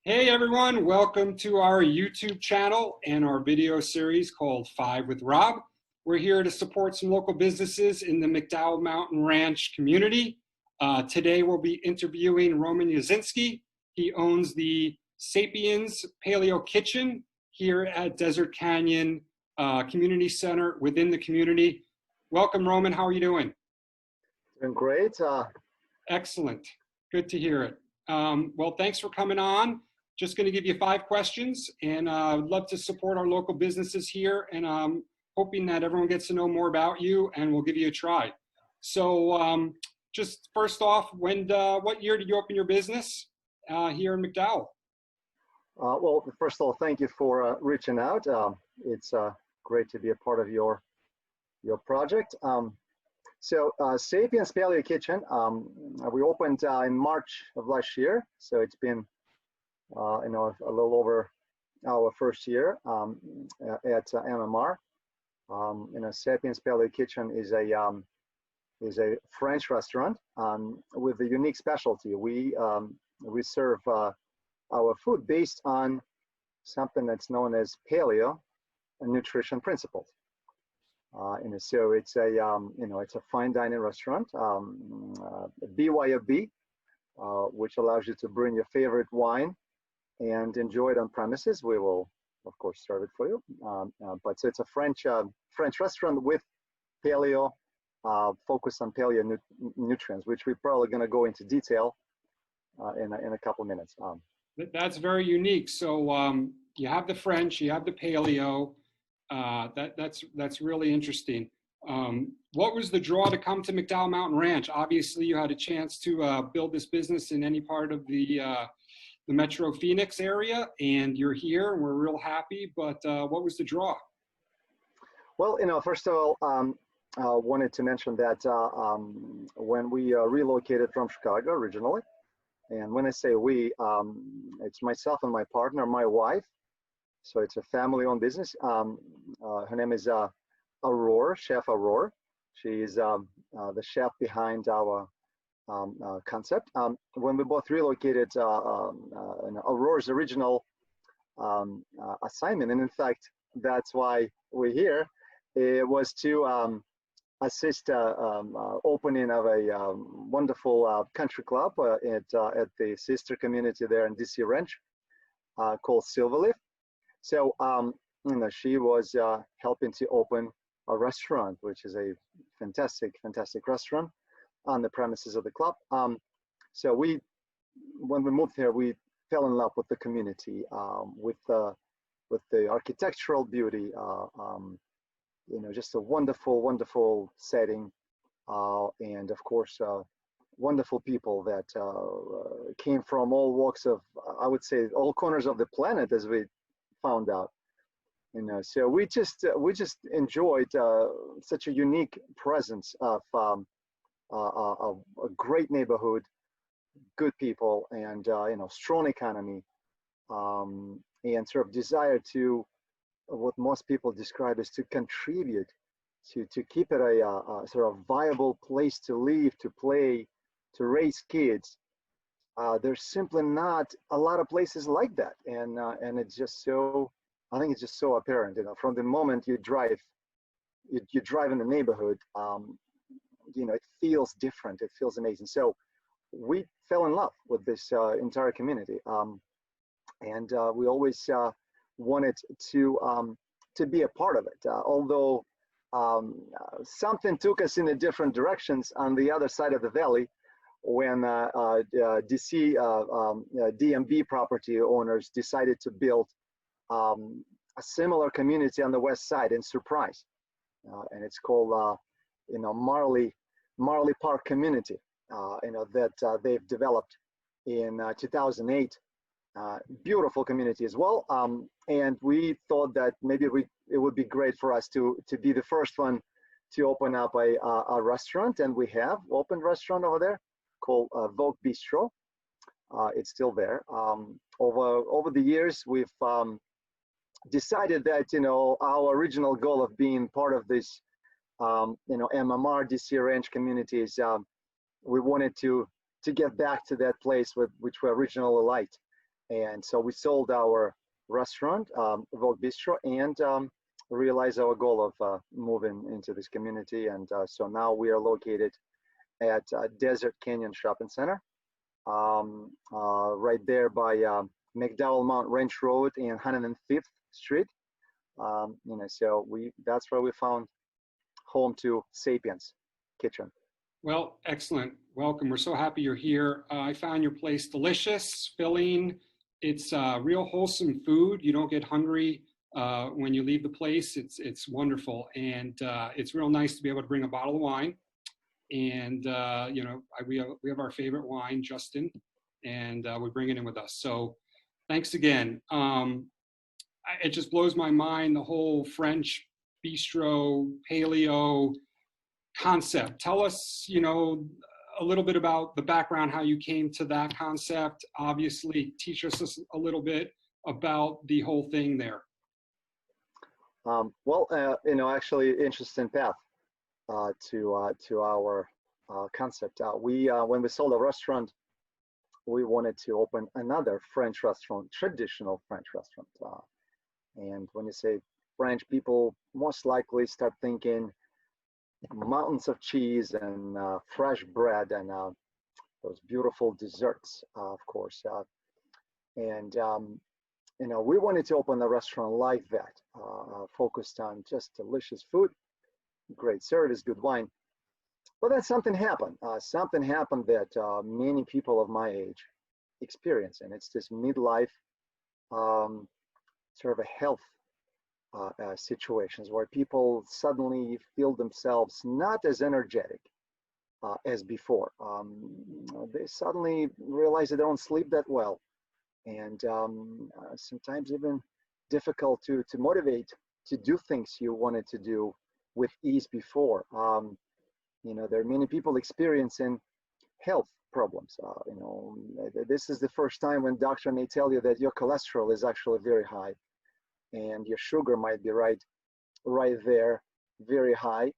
Hey everyone, welcome to our YouTube channel and our video series called Five with Rob. We're here to support some local businesses in the McDowell Mountain Ranch community. Today we'll be interviewing Roman Yasinksy. He owns the Sapiens Paleo Kitchen here at Desert Canyon Community Center within the community. Welcome, Roman. How are you doing? Doing great. Excellent. Good to hear it. Well, thanks for coming on. Just going to give you 5 questions, and I'd love to support our local businesses here, and I'm hoping that everyone gets to know more about you, and we'll give you a try. So just first off, what year did you open your business here in McDowell? Well, first of all, thank you for reaching out. It's great to be a part of your project. Sapiens Paleo Kitchen, we opened in March of last year, so it's been a little over our first year at MMR. Sapiens Paleo Kitchen is a French restaurant with a unique specialty. We serve our food based on something that's known as paleo nutrition principles. So it's a fine dining restaurant, BYOB, which allows you to bring your favorite wine and enjoy it on premises. We will, of course, serve it for you. But so it's a French restaurant with paleo, focus on paleo nutrients, which we're probably going to go into detail in a couple minutes. That's very unique. So you have the French, you have the paleo. That's really interesting. What was the draw to come to McDowell Mountain Ranch? Obviously, you had a chance to build this business in any part of the Metro Phoenix area, and you're here, and we're real happy. But what was the draw? Well, first of all, I wanted to mention that when we relocated from Chicago originally, and when I say we, it's myself and my partner, my wife. So it's a family-owned business. Her name is Aurora, Chef Aurora. She is the chef behind our concept. When we both relocated, Aurora's original assignment, and in fact, that's why we're here, it was to assist opening of a wonderful country club at the sister community there in DC Ranch called Silverleaf. So, she was helping to open a restaurant, which is a fantastic restaurant on the premises of the club. So when we moved here, we fell in love with the community, with the architectural beauty, just a wonderful setting, and of course, wonderful people that came from all walks of, I would say, all corners of the planet, as we found out. So we just enjoyed such a unique presence of a great neighborhood, good people, and strong economy, and sort of desire to what most people describe as to contribute to keep it a sort of viable place to live, to play, to raise kids. There's simply not a lot of places like that, and it's just so, I think it's just so apparent, from the moment you drive in the neighborhood, it feels different, it feels amazing. So we fell in love with this entire community, and we always wanted to be a part of it, although something took us in a different directions on the other side of the valley, when DC DMV property owners decided to build a similar community on the west side in Surprise, and it's called Marley Park Community, that they've developed in 2008. Beautiful community as well, and we thought that maybe it would be great for us to be the first one to open up a restaurant, and we have opened a restaurant over there called Vogue Bistro. It's still there. Over the years, we've decided that our original goal of being part of this MMR DC Ranch community is we wanted to get back to that place which we originally liked, And so we sold our restaurant, Vogue Bistro, and realized our goal of moving into this community. And so now we are located at Desert Canyon Shopping Center, right there by McDowell Mountain Ranch Road and 105th Street. So that's where we found home to Sapiens Kitchen. Well, excellent. Welcome. We're so happy you're here. I found your place delicious, filling. It's real wholesome food. You don't get hungry when you leave the place. It's wonderful, and it's real nice to be able to bring a bottle of wine. And we have our favorite wine, Justin, and we bring it in with us. So, thanks again. It just blows my mind, the whole French bistro paleo concept. Tell us, a little bit about the background, how you came to that concept. Obviously, teach us a little bit about the whole thing there. Actually, interesting path to our concept. When we sold a restaurant, we wanted to open another French restaurant, traditional French restaurant. And when you say French, people most likely start thinking mountains of cheese and fresh bread and those beautiful desserts, of course. We wanted to open a restaurant like that, focused on just delicious food, great service, good wine. But then something happened. Something happened that many people of my age experience, and it's this midlife sort of a health situations where people suddenly feel themselves not as energetic as before. They suddenly realize they don't sleep that well, and sometimes even difficult to motivate to do things you wanted to do with ease before. There are many people experiencing health problems. This is the first time when doctor may tell you that your cholesterol is actually very high, and your sugar might be right there, very high.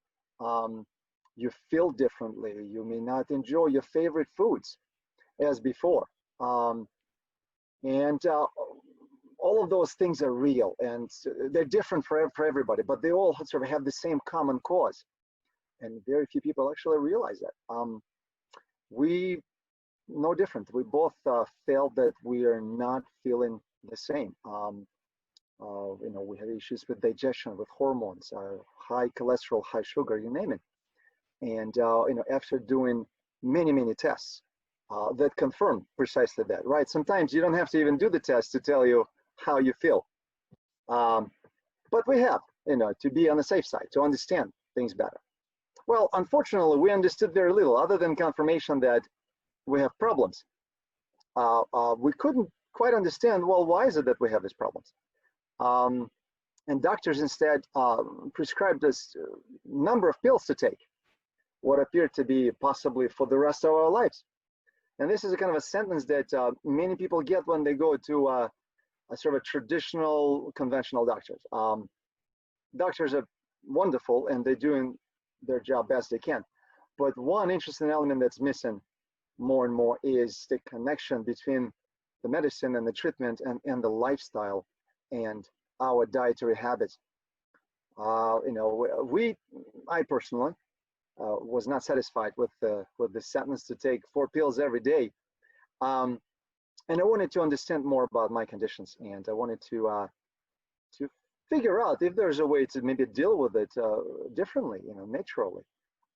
You feel differently. You may not enjoy your favorite foods as before. All of those things are real, and they're different for everybody, but they all sort of have the same common cause. And very few people actually realize that. We, no different. We both felt that we are not feeling the same. We have issues with digestion, with hormones, high cholesterol, high sugar, you name it. And after doing many tests that confirm precisely that, right? Sometimes you don't have to even do the test to tell you how you feel. But we have, to be on the safe side, to understand things better. Well, unfortunately, we understood very little other than confirmation that we have problems. We couldn't quite understand, well, why is it that we have these problems? And doctors instead prescribed us a number of pills to take, what appeared to be possibly for the rest of our lives. And this is a kind of a sentence that many people get when they go to a sort of traditional, conventional doctors. Doctors are wonderful, and they're doing their job best they can. But one interesting element that's missing more and more is the connection between the medicine and the treatment and the lifestyle and our dietary habits. I personally was not satisfied with the sentence to take 4 pills every day. And I wanted to understand more about my conditions, and I wanted to figure out if there's a way to maybe deal with it differently, naturally.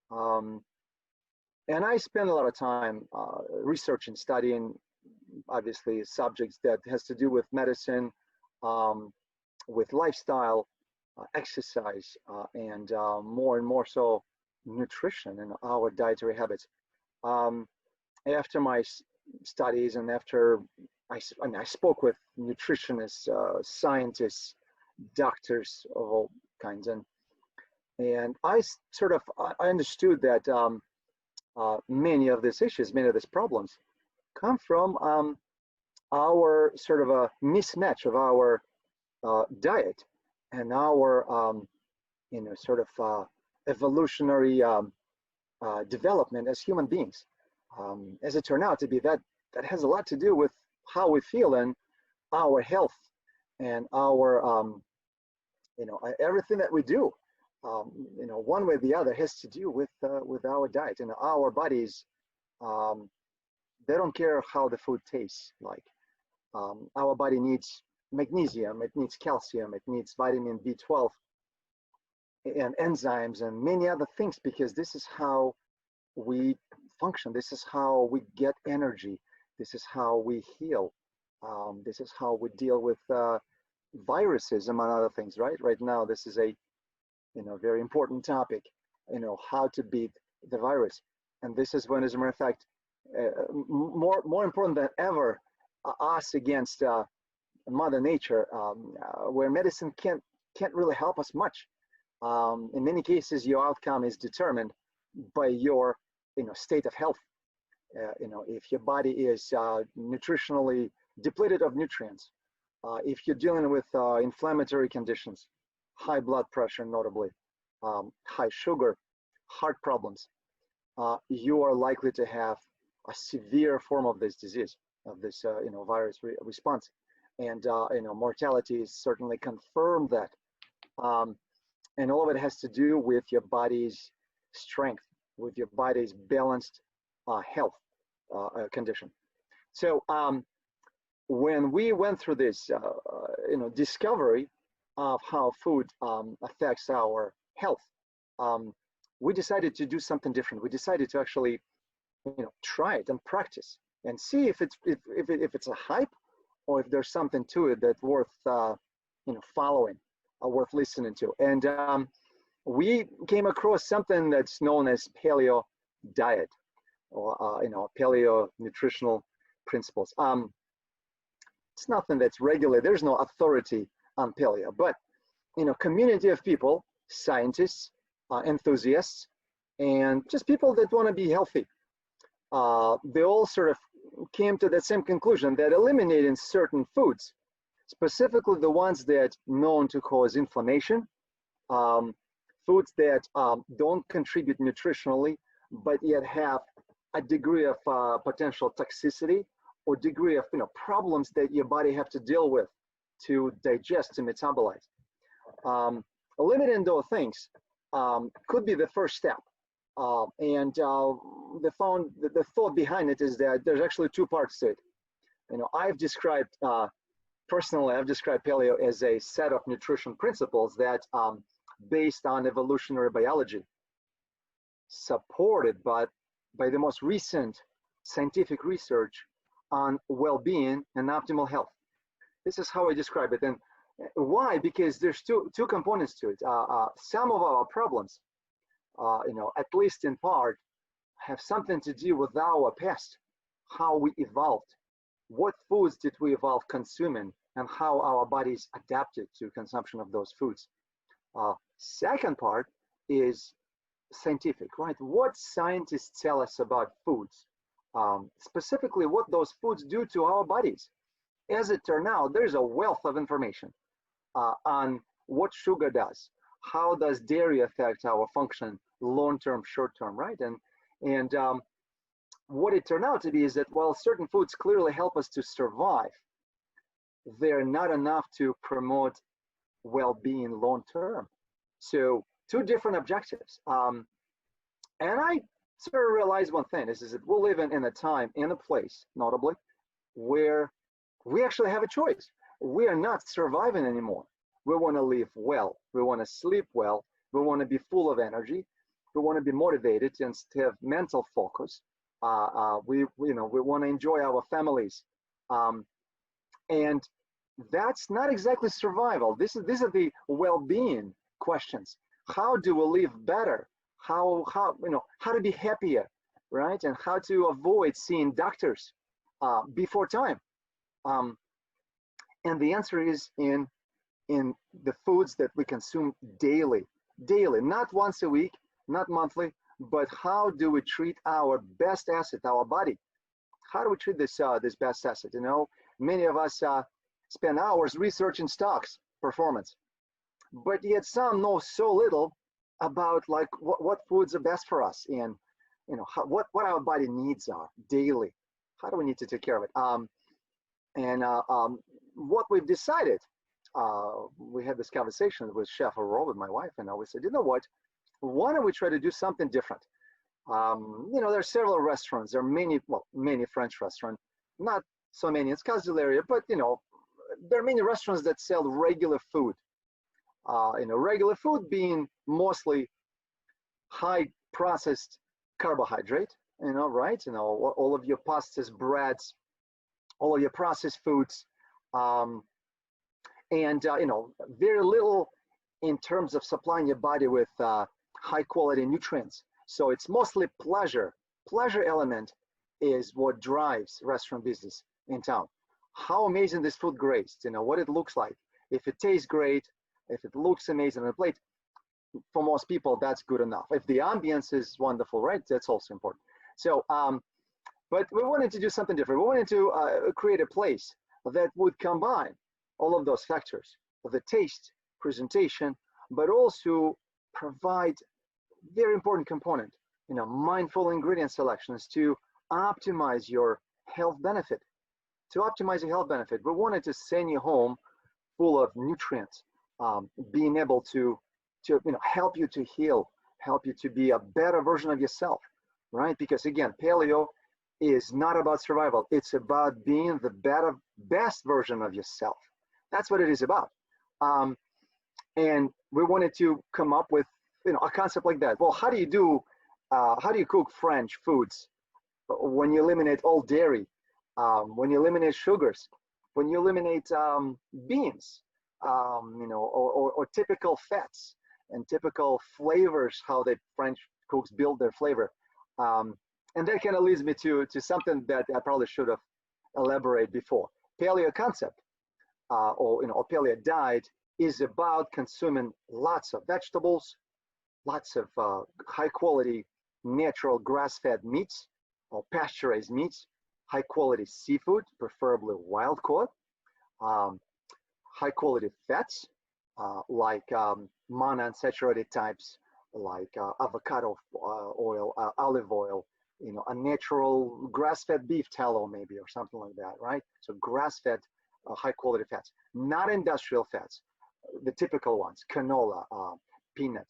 And I spent a lot of time researching, studying, obviously, subjects that has to do with medicine, with lifestyle, exercise, and more and more so nutrition and our dietary habits. After my studies and after I spoke with nutritionists, scientists, doctors of all kinds, and I understood that many of these issues, many of these problems come from our sort of a mismatch of our diet and our evolutionary development as human beings. As it turned out to be, that has a lot to do with how we feel and our health and our, everything that we do, one way or the other has to do with our diet. And our bodies, they don't care how the food tastes like. Our body needs magnesium, it needs calcium, it needs vitamin B12 and enzymes and many other things, because this is how we function. This is how we get energy. This is how we heal. This is how we deal with viruses, among other things, right? Right now, this is a very important topic, how to beat the virus. And this is when, as a matter of fact, more important than ever, us against Mother Nature, where medicine can't really help us much. In many cases, your outcome is determined by your state of health. If your body is nutritionally depleted of nutrients, if you're dealing with inflammatory conditions, high blood pressure notably, high sugar, heart problems, you are likely to have a severe form of this disease, of this virus response. And mortality certainly confirmed that. And all of it has to do with your body's strength, with your body's balanced health condition. So when we went through this, discovery of how food affects our health, we decided to do something different. We decided to actually, try it and practice and see if it's a hype, or if there's something to it that's worth, following, worth listening to. And we came across something that's known as paleo diet, or paleo nutritional principles. It's nothing that's regular. There's no authority on paleo, but community of people, scientists, enthusiasts, and just people that want to be healthy. They all sort of came to the same conclusion that eliminating certain foods, specifically the ones that known to cause inflammation, foods that don't contribute nutritionally, but yet have a degree of potential toxicity or degree of problems that your body have to deal with to digest, to metabolize. Eliminating those things could be the first step. And the thought behind it is that there's actually two parts to it. I've described, personally, I've described paleo as a set of nutrition principles that based on evolutionary biology, supported by the most recent scientific research on well-being and optimal health. This is how I describe it. And why? Because there's two components to it. Some of our problems, at least in part, have something to do with our past, how we evolved, what foods did we evolve consuming, and how our bodies adapted to consumption of those foods. Second part is scientific, right? What scientists tell us about foods, specifically what those foods do to our bodies. As it turned out, there's a wealth of information on what sugar does, how does dairy affect our function long-term, short-term, right? And what it turned out to be is that while certain foods clearly help us to survive, they're not enough to promote well-being long-term. So two different objectives. And I sort of realized one thing is that we're living in a time and a place, notably, where we actually have a choice. We are not surviving anymore. We want to live well. We want to sleep well. We want to be full of energy. We want to be motivated and have mental focus. We want to enjoy our families. And that's not exactly survival. These are the well-being questions. How do we live better? How to be happier, right? And how to avoid seeing doctors before time. And the answer is in the foods that we consume daily, not once a week, not monthly, but how do we treat our best asset, our body? How do we treat this best asset? Many of us spend hours researching stocks performance, but yet some know so little about like what foods are best for us and what our body needs are daily. How do we need to take care of it? And what we've decided, we had this conversation with Chef Robert, my wife, and we said, you know what? Why don't we try to do something different? You know, there are several restaurants. There are many French restaurants, not so many in Scottsdale area, but you know, there are many restaurants that sell regular food. You know, regular food being mostly high processed carbohydrate, you know, right? You know, all of your pastas, breads, all of your processed foods, and you know, very little in terms of supplying your body with high quality nutrients. So it's mostly pleasure. Pleasure element is what drives restaurant business in town. How amazing this food grades, you know, what it looks like. If it tastes great, if it looks amazing on the plate, for most people, that's good enough. If the ambience is wonderful, right, that's also important. So, but we wanted to do something different. We wanted to create a place that would combine all of those factors, the taste, presentation, but also provide very important component, you know, mindful ingredient selections to optimize your health benefit. To optimize your health benefit, we wanted to send you home full of nutrients, being able to you know, help you to heal, help you to be a better version of yourself, right? Because again, paleo is not about survival. It's about being the best version of yourself. That's what it is about. And we wanted to come up with, you know, a concept like that. Well, how do you cook French foods when you eliminate all dairy, when you eliminate sugars, when you eliminate beans, you know, or typical fats and typical flavors, how the French cooks build their flavor. And that kind of leads me to something that I probably should have elaborated before. Paleo concept, or you know, a paleo diet is about consuming lots of vegetables, lots of high quality natural grass-fed meats or pasteurized meats, high quality seafood, preferably wild caught, high quality fats like monounsaturated types like avocado oil, olive oil, you know, a natural grass-fed beef tallow maybe or something like that, right? So grass-fed high quality fats, not industrial fats, the typical ones, canola, peanut,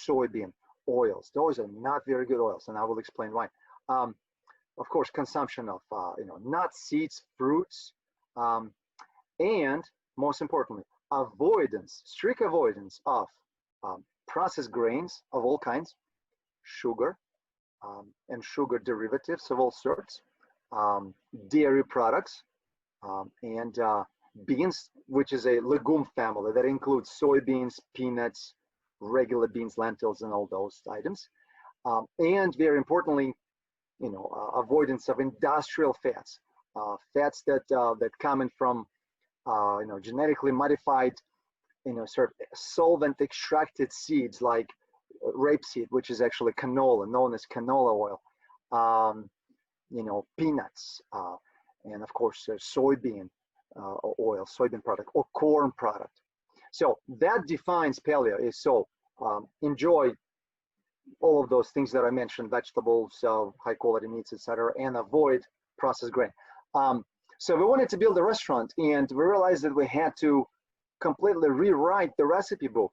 soybean oils. Those are not very good oils, and I will explain why. Of course, consumption of you know, nuts, seeds, fruits, and most importantly, strict avoidance of processed grains of all kinds, sugar, and sugar derivatives of all sorts, dairy products, and beans, which is a legume family that includes soybeans, peanuts, regular beans, lentils, and all those items. And very importantly, you know, avoidance of industrial fats, fats that come in from you know, genetically modified, you know, sort of solvent extracted seeds like rapeseed, which is actually canola, known as canola oil, you know, peanuts, and of course soybean oil, soybean product, or corn product. So that defines paleo. Is so enjoy all of those things that I mentioned, vegetables, high quality meats, etc., and avoid processed grain. So we wanted to build a restaurant, and we realized that we had to completely rewrite the recipe book.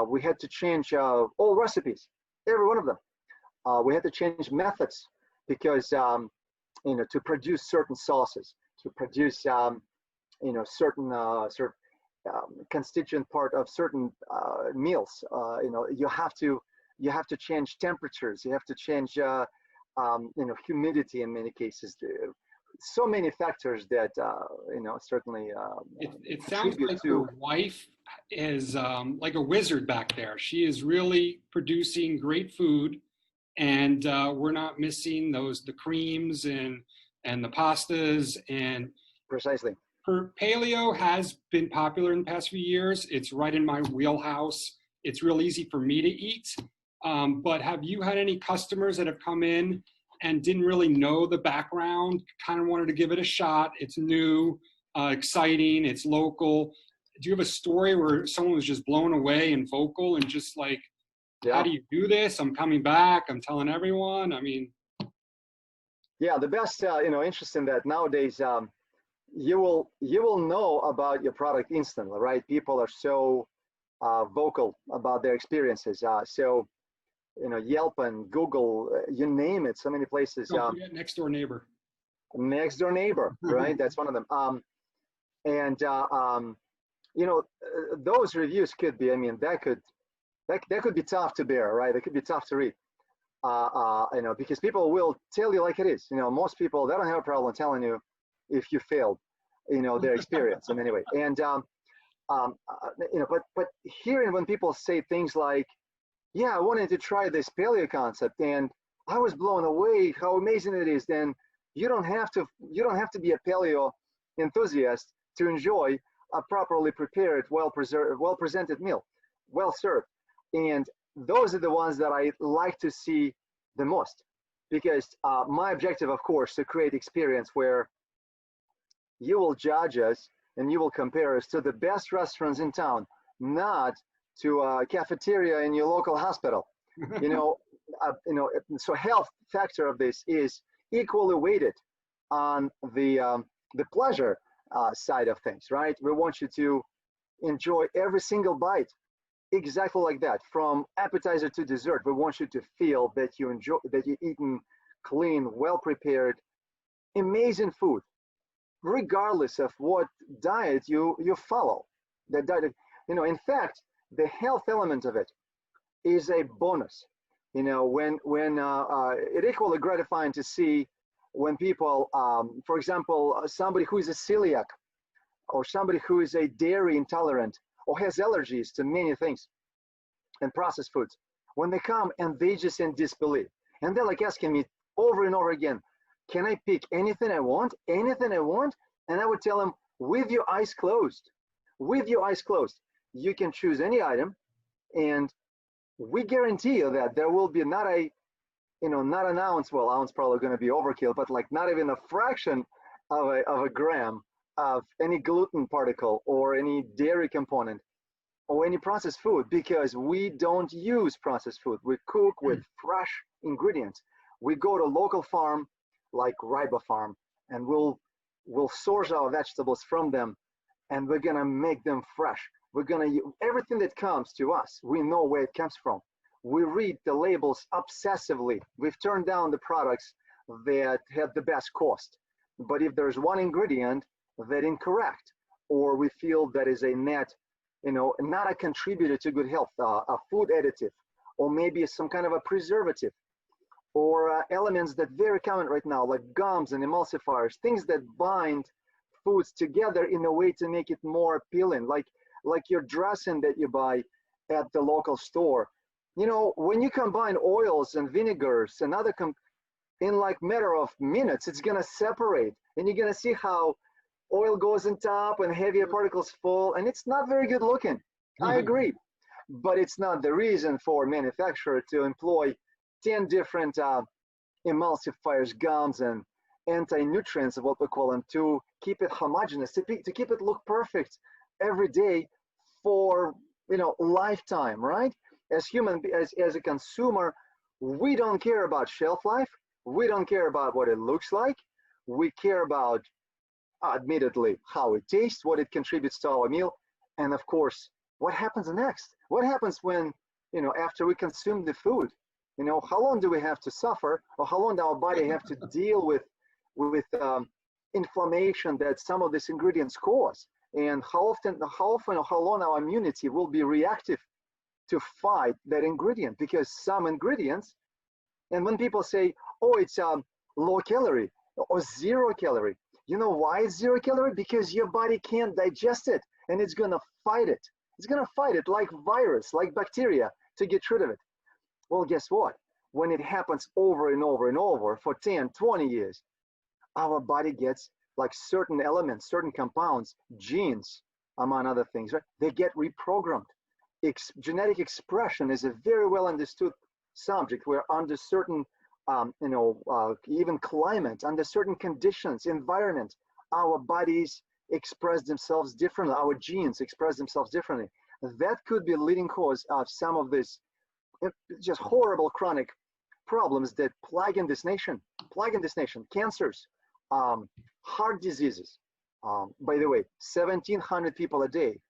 We had to change all recipes, every one of them. We had to change methods because you know, to produce certain sauces, to produce you know, certain constituent part of certain meals. You know, you have to change temperatures. You have to change you know, humidity in many cases. So many factors that you know, certainly it sounds like your wife is like a wizard back there. She is really producing great food, and we're not missing the creams and the pastas. And precisely, paleo has been popular in the past few years. It's right in my wheelhouse. It's real easy for me to eat. But have you had any customers that have come in and didn't really know the background, kind of wanted to give it a shot? It's new, exciting, it's local. Do you have a story where someone was just blown away and vocal and just like, yeah, how do you do this? I'm coming back, I'm telling everyone. I mean. Yeah, the best, you know, interesting that nowadays you will know about your product instantly, right? People are so vocal about their experiences. So you know, Yelp and Google, you name it, so many places. Don't forget next door neighbor. Next door neighbor, right? That's one of them. And you know, those reviews could be, I mean, that could be tough to bear, right? It could be tough to read. You know, because people will tell you like it is. You know, most people, they don't have a problem telling you if you failed, you know, their experience in any way. And you know, but hearing when people say things like, yeah, I wanted to try this paleo concept and I was blown away how amazing it is, then you don't have to be a paleo enthusiast to enjoy a properly prepared, well presented meal, well served. And those are the ones that I like to see the most, because my objective, of course, to create experience where you will judge us and you will compare us to the best restaurants in town, not to a cafeteria in your local hospital. You know, so health factor of this is equally weighted on the pleasure side of things, right? We want you to enjoy every single bite exactly like that, from appetizer to dessert. We want you to feel that you enjoy, that you're eating clean, well prepared, amazing food, regardless of what diet you follow. The diet, you know, in fact, the health element of it is a bonus. You know, when it equally gratifying to see when people, for example, somebody who is a celiac or somebody who is a dairy intolerant or has allergies to many things and processed foods, when they come and they just in disbelief, and they're like asking me over and over again, can I pick anything I want, anything I want? And I would tell them, with your eyes closed, you can choose any item, and we guarantee you that there will be not a, you know, not an ounce, well, ounce probably going to be overkill, but like not even a fraction of a gram of any gluten particle or any dairy component or any processed food, because we don't use processed food. We cook with fresh ingredients. We go to local farm like Riba Farm, and we'll source our vegetables from them, and we're gonna make them fresh. We're gonna everything that comes to us, we know where it comes from. We read the labels obsessively. We've turned down the products that have the best cost. But if there's one ingredient that incorrect, or we feel that is a net, you know, not a contributor to good health, a food additive, or maybe some kind of a preservative, or elements that very common right now, like gums and emulsifiers, things that bind foods together in a way to make it more appealing, like your dressing that you buy at the local store. You know, when you combine oils and vinegars and other, in like matter of minutes, it's gonna separate, and you're gonna see how oil goes on top and heavier particles fall, and it's not very good looking. I agree, but it's not the reason for manufacturer to employ 10 different emulsifiers, gums, and anti-nutrients, of what we call them, to keep it homogeneous, to keep it look perfect every day for, you know, lifetime, right? As a consumer, we don't care about shelf life. We don't care about what it looks like. We care about, admittedly, how it tastes, what it contributes to our meal, and of course, what happens next? What happens when, you know, after we consume the food? You know, how long do we have to suffer, or how long does our body have to deal with inflammation that some of these ingredients cause? And how often or how long our immunity will be reactive to fight that ingredient? Because some ingredients, and when people say, oh, it's low calorie or 0 calorie, you know why it's 0 calorie? Because your body can't digest it, and it's gonna fight it. It's gonna fight it like virus, like bacteria, to get rid of it. Well, guess what? When it happens over and over and over for 10, 20 years, our body gets, like, certain elements, certain compounds, genes, among other things, right? They get reprogrammed. Genetic expression is a very well understood subject, where under certain, even climate, under certain conditions, environment, our bodies express themselves differently, our genes express themselves differently. That could be a leading cause of some of this just horrible chronic problems that plague in this nation, cancers, heart diseases, By the way, 1,700 people a day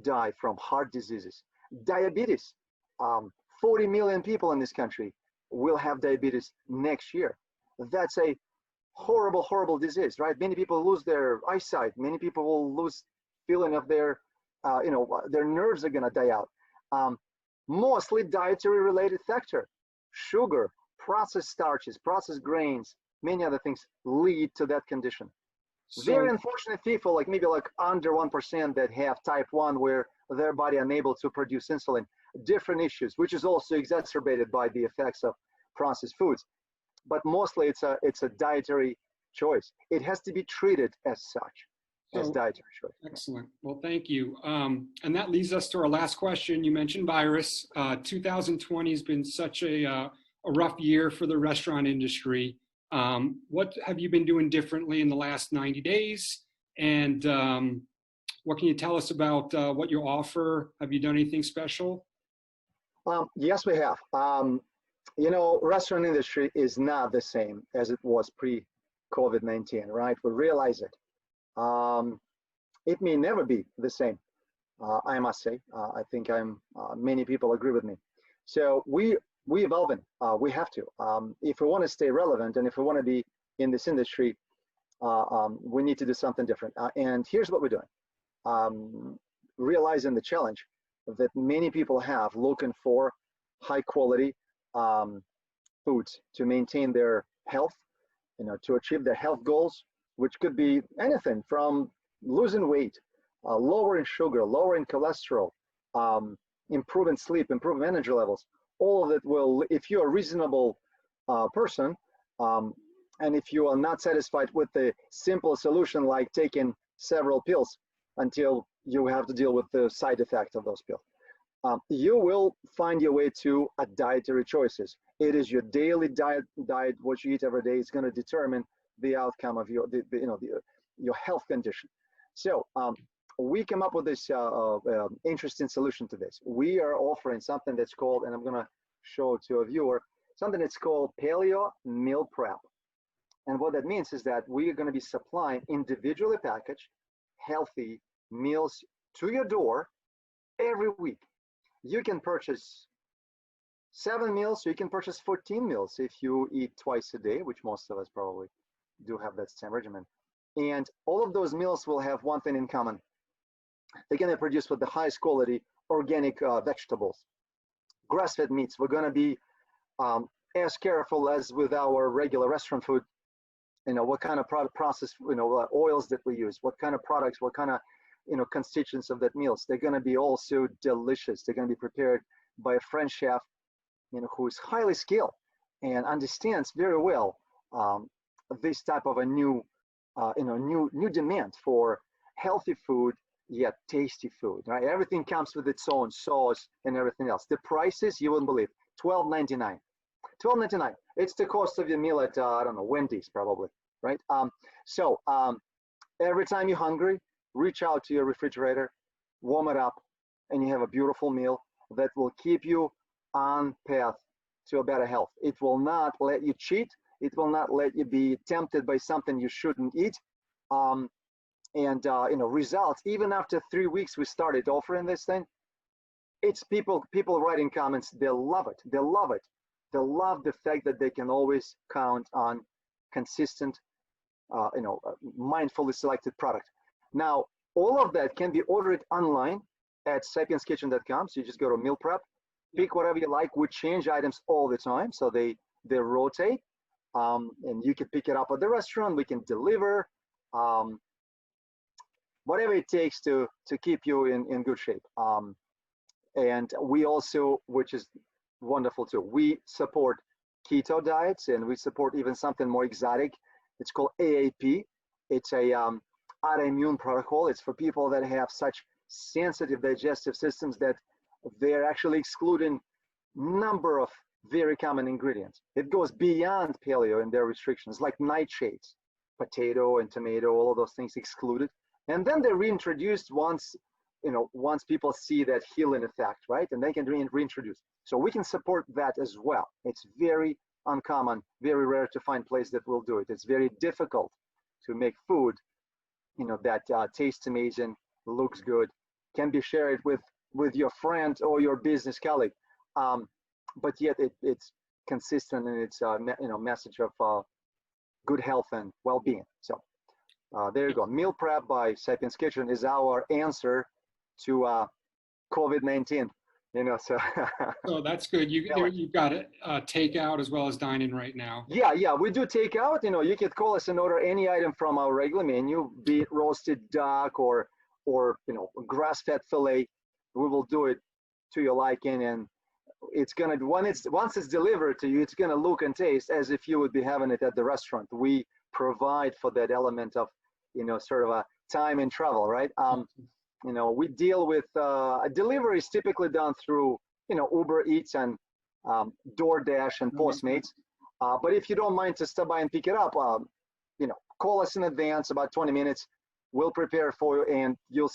die from heart diseases. Diabetes, 40 million people in this country will have diabetes next year. That's a horrible, horrible disease, right? Many people lose their eyesight. Many people will lose feeling of their, their nerves are gonna die out. Mostly dietary related factor. Sugar, processed starches, processed grains, many other things lead to that condition. Very So, unfortunate people, like maybe like under 1% that have type 1 where their body unable to produce insulin. Different issues, which is also exacerbated by the effects of processed foods. But mostly it's a dietary choice. It has to be treated as such, as so dietary choice. excellent. Well, thank you. And that leads us to our last question. You mentioned virus. 2020 has been such a rough year for the restaurant industry. What have you been doing differently in the last 90 days? And what can you tell us about what you offer? Have you done anything special? Yes, we have. Restaurant industry is not the same as it was pre-COVID-19, right? We realize it. It may never be the same, I must say. I think many people agree with me. So we evolving. We have to. If we want to stay relevant and if we want to be in this industry, we need to do something different. And here's what we're doing. Realizing the challenge that many people have looking for high quality foods to maintain their health, to achieve their health goals, which could be anything from losing weight, lowering sugar, lowering cholesterol, improving sleep, improving energy levels. All of it will, if you're a reasonable person, and if you are not satisfied with the simple solution like taking several pills until you have to deal with the side effects of those pills, you will find your way to a dietary choices. It is your daily diet, what you eat every day is going to determine the outcome of your health condition. So we came up with this interesting solution to this. We are offering something that's called, and I'm going to show it to a viewer, something that's called paleo meal prep. And what that means is that we are going to be supplying individually packaged, healthy meals to your door every week. You can purchase 7 meals, so you can purchase 14 meals if you eat twice a day, which most of us probably do have that same regimen. And all of those meals will have one thing in common. They're going to be produced with the highest quality organic vegetables, grass-fed meats. We're going to be as careful as with our regular restaurant food. What kind of process, oils that we use, what kind of products, what kind of constituents of that meals. They're going to be also delicious. They're going to be prepared by a French chef, who is highly skilled and understands very well this type of a new demand for healthy food yet tasty food. Right? Everything comes with its own sauce and everything else. The prices you wouldn't believe: $12.99. $12.99. It's the cost of your meal at I don't know, Wendy's probably, right? Every time you're hungry, reach out to your refrigerator, warm it up, and you have a beautiful meal that will keep you on path to a better health. It will not let you cheat. It will not let you be tempted by something you shouldn't eat. Results, even after 3 weeks we started offering this thing, it's people writing comments. They love it. They love it. They love the fact that they can always count on consistent, mindfully selected product. Now, all of that can be ordered online at sapienskitchen.com. So you just go to meal prep, pick whatever you like. We change items all the time, so they rotate. And you can pick it up at the restaurant. We can deliver, whatever it takes to keep you in good shape. And we also, which is wonderful too, we support keto diets, and we support even something more exotic. It's called AAP. It's a autoimmune protocol. It's for people that have such sensitive digestive systems that they're actually excluding number of very common ingredients. It goes beyond paleo in their restrictions, like nightshades, potato and tomato, all of those things excluded. And then they're reintroduced once people see that healing effect, right? And they can reintroduce. So we can support that as well. It's very uncommon, very rare to find place that will do it. It's very difficult to make food, that tastes amazing, looks good, can be shared with your friend or your business colleague, but yet it's consistent in its message of good health and well-being. So there you go. Meal prep by Sapiens Kitchen is our answer to COVID-19. So So that's good. You've got it takeout as well as dine-in right now. Yeah, we do takeout. You can call us and order any item from our regular menu, be it roasted duck or grass-fed fillet. We will do it to your liking, and it's gonna once it's delivered to you, it's gonna look and taste as if you would be having it at the restaurant. We provide for that element of sort of a time and travel, right? We deal with delivery is typically done through Uber Eats and DoorDash and Postmates. But if you don't mind to stop by and pick it up, call us in advance, about 20 minutes. We'll prepare it for you, and you'll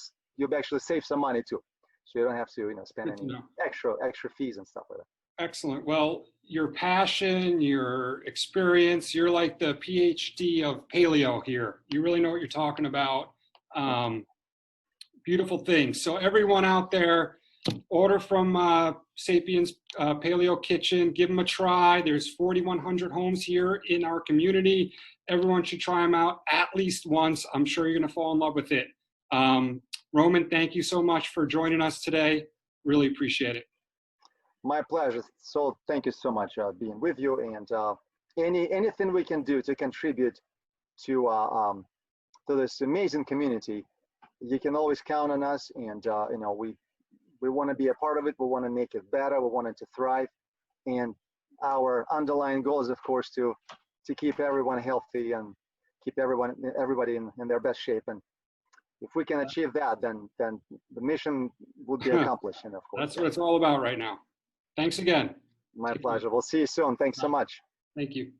actually save some money too. So you don't have to spend any extra fees and stuff like that. Excellent. Well, your passion, your experience, you're like the PhD of paleo here. You really know what you're talking about. Beautiful things. So everyone out there, order from Sapiens Paleo Kitchen. Give them a try. There's 4,100 homes here in our community. Everyone should try them out at least once. I'm sure you're going to fall in love with it. Roman, thank you so much for joining us today. Really appreciate it. My pleasure. So thank you so much being with you, and anything we can do to contribute to this amazing community, you can always count on us. And we want to be a part of it. We want to make it better. We want it to thrive, and our underlying goal is, of course, to keep everyone healthy and keep everybody in their best shape. And if we can achieve that, then the mission would be accomplished. And of course, that's what it's all about right now. Thanks again. My pleasure. We'll see you soon. Thanks so much. Thank you.